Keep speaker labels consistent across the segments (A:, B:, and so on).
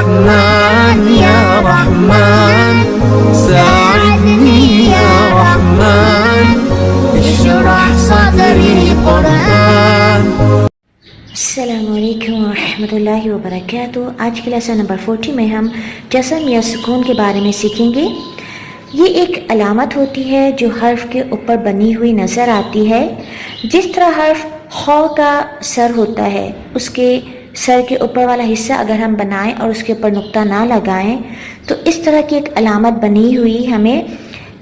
A: رحمن يا رحمن ساعدني يا رحمن اشرح صدري قرآن.
B: السلام علیکم ورحمۃ اللہ وبرکاتہ. آج کی لیسن نمبر 40 میں ہم جسم یا سکون کے بارے میں سیکھیں گے. یہ ایک علامت ہوتی ہے جو حرف کے اوپر بنی ہوئی نظر آتی ہے. جس طرح حرف خ کا سر ہوتا ہے، اس کے سر کے اوپر والا حصہ اگر ہم بنائیں اور اس کے اوپر نقطہ نہ لگائیں تو اس طرح کی ایک علامت بنی ہوئی ہمیں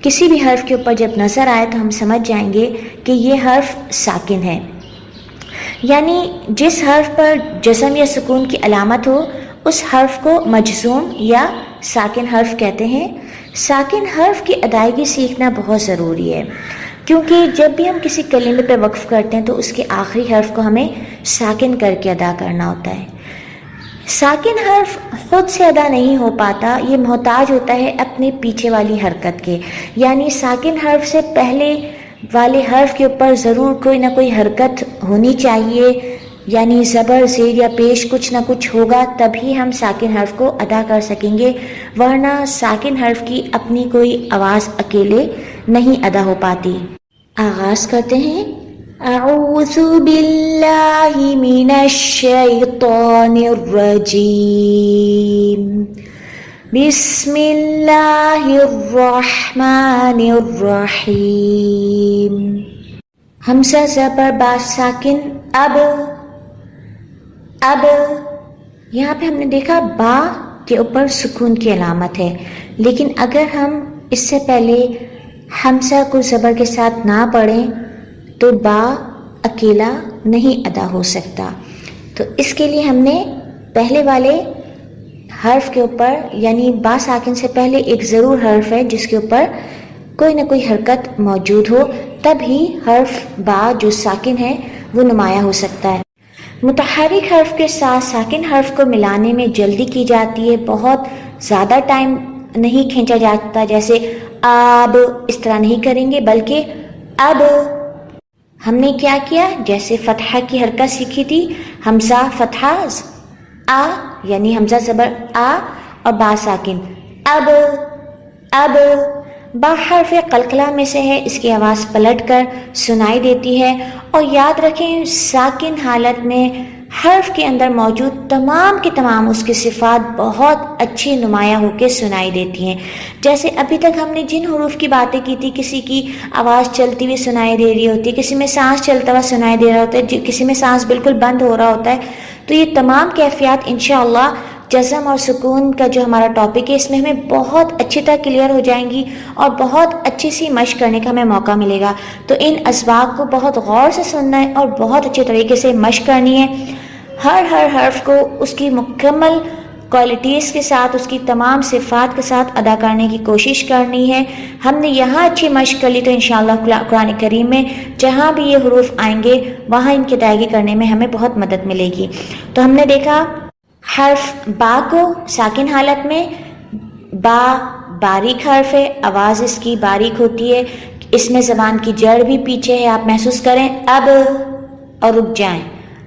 B: کسی بھی حرف کے اوپر جب نظر آئے تو ہم سمجھ جائیں گے کہ یہ حرف ساکن ہے. یعنی جس حرف پر جزم یا سکون کی علامت ہو اس حرف کو مجزوم یا ساکن حرف کہتے ہیں. ساکن حرف کی ادائیگی سیکھنا بہت ضروری ہے، کیونکہ جب بھی ہم کسی کلمے پہ وقف کرتے ہیں تو اس کے آخری حرف کو ہمیں ساکن کر کے ادا کرنا ہوتا ہے. ساکن حرف خود سے ادا نہیں ہو پاتا، یہ محتاج ہوتا ہے اپنے پیچھے والی حرکت کے. یعنی ساکن حرف سے پہلے والے حرف کے اوپر ضرور کوئی نہ کوئی حرکت ہونی چاہیے، یعنی زبر زیر یا پیش کچھ نہ کچھ ہوگا تبھی ہم ساکن حرف کو ادا کر سکیں گے، ورنہ ساکن حرف کی اپنی کوئی آواز اکیلے نہیں ادا ہو پاتی. آغاز کرتے ہیں. اعوذ باللہ من الشیطان الرجیم بسم اللہ الرحمن الرحیم. ہمزہ زبر با ساکن اب. یہاں پہ ہم نے دیکھا با کے اوپر سکون کی علامت ہے، لیکن اگر ہم اس سے پہلے ہمزہ کو زبر کے ساتھ نہ پڑھیں تو با اکیلا نہیں ادا ہو سکتا. تو اس کے لیے ہم نے پہلے والے حرف کے اوپر، یعنی با ساکن سے پہلے ایک ضرور حرف ہے جس کے اوپر کوئی نہ کوئی حرکت موجود ہو، تب ہی حرف با جو ساکن ہے وہ نمایاں ہو سکتا ہے. متحرک حرف کے ساتھ ساکن حرف کو ملانے میں جلدی کی جاتی ہے، بہت زیادہ ٹائم نہیں کھینچا جاتا. جیسے آب اس طرح نہیں کریں گے، بلکہ اب. ہم نے کیا کیا؟ جیسے فتحہ کی حرکت سیکھی تھی، حمزہ فتحہ آ، یعنی حمزہ زبر آ اور با ساکن اب. با حرف قلقلہ میں سے ہے، اس کی آواز پلٹ کر سنائی دیتی ہے. اور یاد رکھیں ساکن حالت میں حرف کے اندر موجود تمام کے تمام اس کی صفات بہت اچھی نمایاں ہو کے سنائی دیتی ہیں. جیسے ابھی تک ہم نے جن حروف کی باتیں کی تھی، کسی کی آواز چلتی ہوئی سنائی دے رہی ہوتی ہے، کسی میں سانس چلتا ہوا سنائی دے رہا ہوتا ہے، کسی میں سانس بالکل بند ہو رہا ہوتا ہے. تو یہ تمام کیفیات انشاءاللہ جزم اور سکون کا جو ہمارا ٹاپک ہے اس میں ہمیں بہت اچھی طرح کلیئر ہو جائیں گی اور بہت اچھی سی مشق کرنے کا ہمیں موقع ملے گا. تو ان اسباق کو بہت غور سے سننا ہے اور بہت اچھے طریقے سے مشق کرنی ہے. ہر حرف کو اس کی مکمل کوالٹیز کے ساتھ، اس کی تمام صفات کے ساتھ ادا کرنے کی کوشش کرنی ہے. ہم نے یہاں اچھی مشق کر لی تو انشاءاللہ قرآن کریم میں جہاں بھی یہ حروف آئیں گے وہاں ان کی ادائیگی کرنے میں ہمیں بہت مدد ملے گی. تو ہم نے دیکھا حرف با کو ساکن حالت میں، با باریک حرف ہے، آواز اس کی باریک ہوتی ہے، اس میں زبان کی جڑ بھی پیچھے ہے. آپ محسوس کریں اب اور رک جائیں،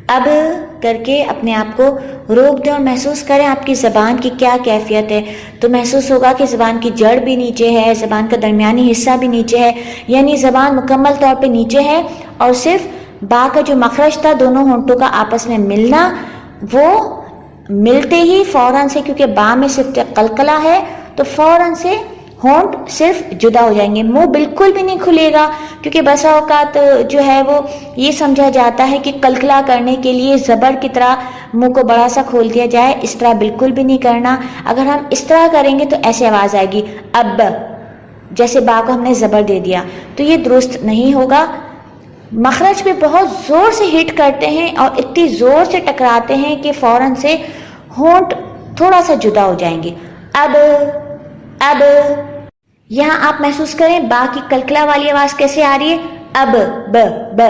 B: اب کر کے اپنے آپ کو روک دیں اور محسوس کریں آپ کی زبان کی کیا کیفیت ہے. تو محسوس ہوگا کہ زبان کی جڑ بھی نیچے ہے، زبان کا درمیانی حصہ بھی نیچے ہے، یعنی زبان مکمل طور پہ نیچے ہے اور صرف با کا جو مخرج تھا دونوں ہونٹوں کا آپس میں ملنا، وہ ملتے ہی فوراً سے، کیونکہ با میں صرف قلقلہ ہے تو فوراً سے ہونٹ صرف جدا ہو جائیں گے. منہ بالکل بھی نہیں کھلے گا، کیونکہ بسا اوقات جو ہے وہ یہ سمجھا جاتا ہے کہ قلقلہ کرنے کے لیے زبر کی طرح منہ کو بڑا سا کھول دیا جائے. اس طرح بالکل بھی نہیں کرنا. اگر ہم اس طرح کریں گے تو ایسے آواز آئے گی اب، جیسے با کو ہم نے زبر دے دیا، تو یہ درست نہیں ہوگا. مخرج پہ بہت زور سے ہٹ کرتے ہیں اور اتنی زور سے ٹکراتے ہیں کہ فوراً سے ہونٹ تھوڑا سا جدا ہو جائیں گے. اب یہاں آپ محسوس کریں با کی قلقلہ والی آواز کیسے آ رہی ہے، اب ب،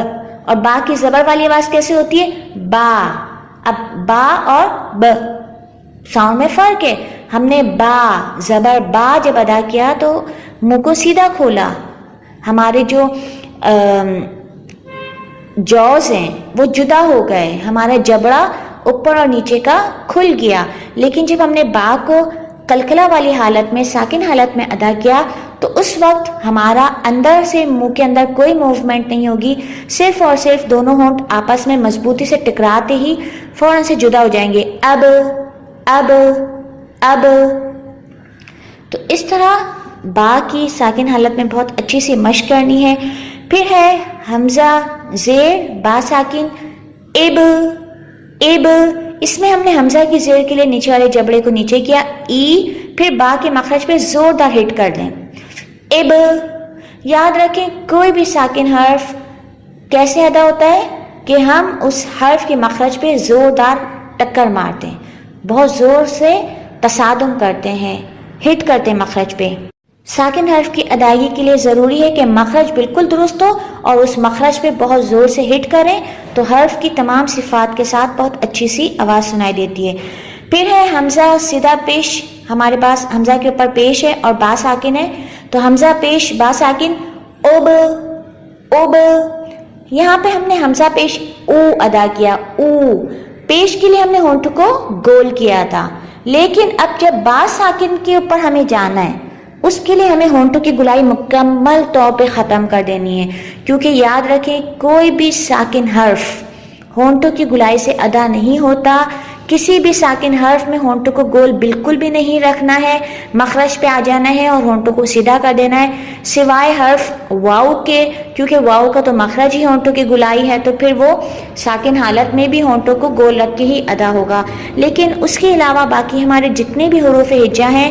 B: اور با کی زبر والی آواز کیسے ہوتی ہے، با. اب با اور ب ساؤنڈ میں فرق ہے. ہم نے با زبر با جب ادا کیا تو منہ کو سیدھا کھولا، ہمارے جو جوز ہیں وہ جدا ہو گئے، ہمارا جبڑا اوپر اور نیچے کا کھل گیا، لیکن جب ہم نے با کو قلقلہ والی حالت میں، ساکن حالت میں ادا کیا تو اس وقت ہمارا اندر سے منہ کے اندر کوئی موومنٹ نہیں ہوگی، صرف اور صرف دونوں ہونٹ آپس میں مضبوطی سے ٹکراتے ہی فوراً سے جدا ہو جائیں گے، اب اب اب۔ تو اس طرح با کی ساکن حالت میں بہت اچھی سی مشق کرنی ہے۔ پھر ہے حمزہ زیر با ساکن اب اب، اس میں ہم نے حمزہ کی زیر کے لیے نیچے والے جبڑے کو نیچے کیا، ای، پھر با کے مخرج پہ زوردار ہٹ کر دیں، اب۔ یاد رکھیں کوئی بھی ساکن حرف کیسے ادا ہوتا ہے کہ ہم اس حرف کے مخرج پہ زوردار ٹکر مارتے ہیں، بہت زور سے تصادم کرتے ہیں، ہٹ کرتے ہیں مخرج پہ۔ ساکن حرف کی ادائیگی کے لیے ضروری ہے کہ مخرج بالکل درست ہو اور اس مخرج پہ بہت زور سے ہٹ کریں تو حرف کی تمام صفات کے ساتھ بہت اچھی سی آواز سنائی دیتی ہے۔ پھر ہے حمزہ سیدھا پیش، ہمارے پاس حمزہ کے اوپر پیش ہے اور با ساکن ہے، تو حمزہ پیش با ساکن اوب اوب، یہاں پہ ہم نے حمزہ پیش او ادا کیا، او۔ پیش کے لیے ہم نے ہونٹ کو گول کیا تھا، لیکن اب جب با ساکن کے اوپر ہمیں جانا ہے اس کے لیے ہمیں ہونٹوں کی گلائی مکمل طور پہ ختم کر دینی ہے، کیونکہ یاد رکھیں کوئی بھی ساکن حرف ہونٹوں کی گلائی سے ادا نہیں ہوتا۔ کسی بھی ساکن حرف میں ہونٹوں کو گول بالکل بھی نہیں رکھنا ہے، مخرج پہ آ جانا ہے اور ہونٹوں کو سیدھا کر دینا ہے، سوائے حرف واؤ کے، کیونکہ واؤ کا تو مخرج ہی ہونٹوں کی گلائی ہے، تو پھر وہ ساکن حالت میں بھی ہونٹوں کو گول رکھ کے ہی ادا ہوگا۔ لیکن اس کے علاوہ باقی ہمارے جتنے بھی حروف ہجا ہیں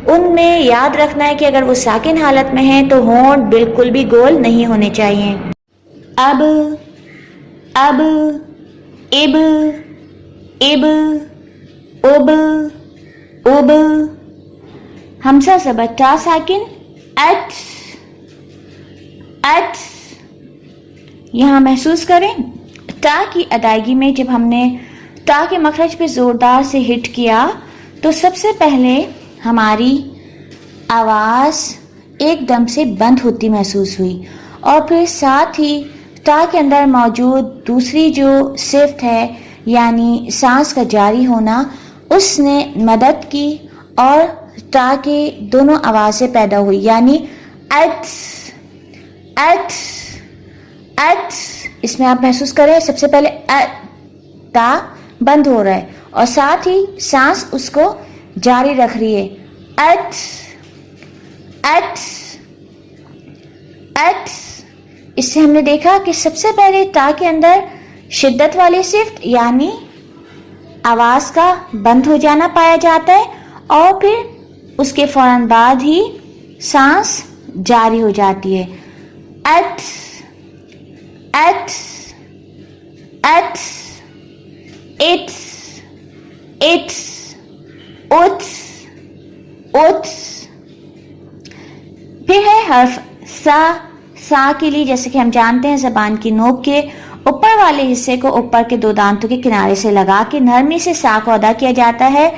B: ان میں یاد رکھنا ہے کہ اگر وہ ساکن حالت میں ہیں تو ہونٹ بالکل بھی گول نہیں ہونے چاہیے۔ اب اب اب اب اب اب، حمزہ زبر تا ساکن اٹ اٹ، یہاں محسوس کریں تا کی ادائیگی میں جب ہم نے تا کے مخرج پہ زوردار سے ہٹ کیا تو سب سے پہلے ہماری آواز ایک دم سے بند ہوتی محسوس ہوئی، اور پھر ساتھ ہی تا کے اندر موجود دوسری جو صفت ہے یعنی سانس کا جاری ہونا، اس نے مدد کی اور تا کے دونوں آوازیں پیدا ہوئی، یعنی اٹ اٹ اٹ۔ اس میں آپ محسوس کریں سب سے پہلے تا بند ہو رہا ہے اور ساتھ ہی سانس اس کو جاری رکھ رہی ہے، اٹ اٹ اٹ۔ اس سے ہم نے دیکھا کہ سب سے پہلے تا کے اندر شدت والی صفت یعنی آواز کا بند ہو جانا پایا جاتا ہے، اور پھر اس کے فوراً بعد ہی سانس جاری ہو جاتی ہے، it it it it it it it. پھر ہے حرف سا، سا کے لیے جیسے کہ ہم جانتے ہیں زبان کی نوک کے اوپر والے حصے کو اوپر کے دو دانتوں کے کنارے سے لگا کے نرمی سے سا کو ادا کیا جاتا ہے۔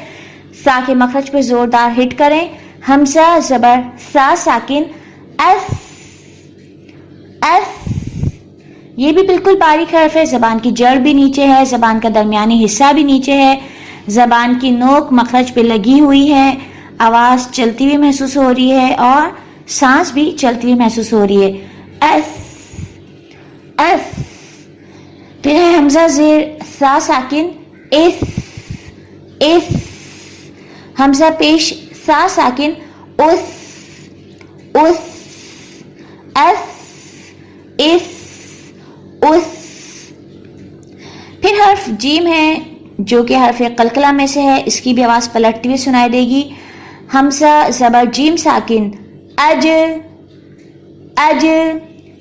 B: سا کے مخرج پہ زوردار ہٹ کریں، حمزہ زبر سا ساکن ایس ایس، یہ بھی بالکل باریک حرف ہے، زبان کی جڑ بھی نیچے ہے، زبان کا درمیانی حصہ بھی نیچے ہے، زبان کی نوک مخرج پہ لگی ہوئی ہے، آواز چلتی ہوئی محسوس ہو رہی ہے اور سانس بھی چلتی ہوئی محسوس ہو رہی ہے، ایس ایس۔ پھر ہے حمزہ زیر سا ساکن ایس ایس، حمزہ پیش سا ساکن اس اس، ایس ایس اس۔ پھر حرف جیم ہے جو کہ حرف قلقلہ میں سے ہے، اس کی بھی آواز پلٹتی ہوئی سنائی دے گی، حمزہ زبر جیم ساکن اج اج،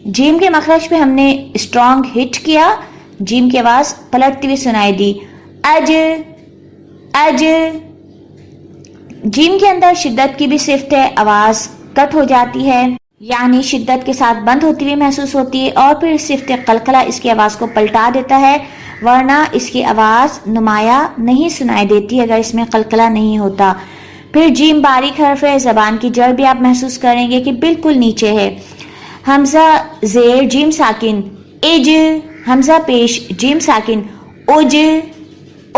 B: جیم کے مخرج پہ ہم نے اسٹرانگ ہٹ کیا، جیم کی آواز پلٹتی ہوئی سنائی دی، اج اج۔ جیم کے اندر شدت کی بھی صفت ہے، آواز کٹ ہو جاتی ہے یعنی شدت کے ساتھ بند ہوتی ہوئی محسوس ہوتی ہے، اور پھر صفت قلقلہ اس کی آواز کو پلٹا دیتا ہے، ورنہ اس کی آواز نمایاں نہیں سنائی دیتی اگر اس میں قلقلہ نہیں ہوتا۔ پھر جیم باریک حرف ہے، زبان کی جڑ بھی آپ محسوس کریں گے کہ بالکل نیچے ہے، حمزہ زیر جیم ساکن اج، حمزہ پیش جیم ساکن اج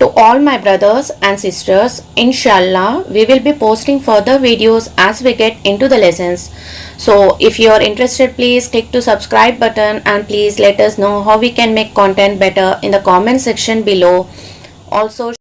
C: To all my brothers and sisters, inshallah we will be posting further videos as we get into the lessons. So if you are interested, please click to subscribe button and please let us know how we can make content better in the comment section below. Also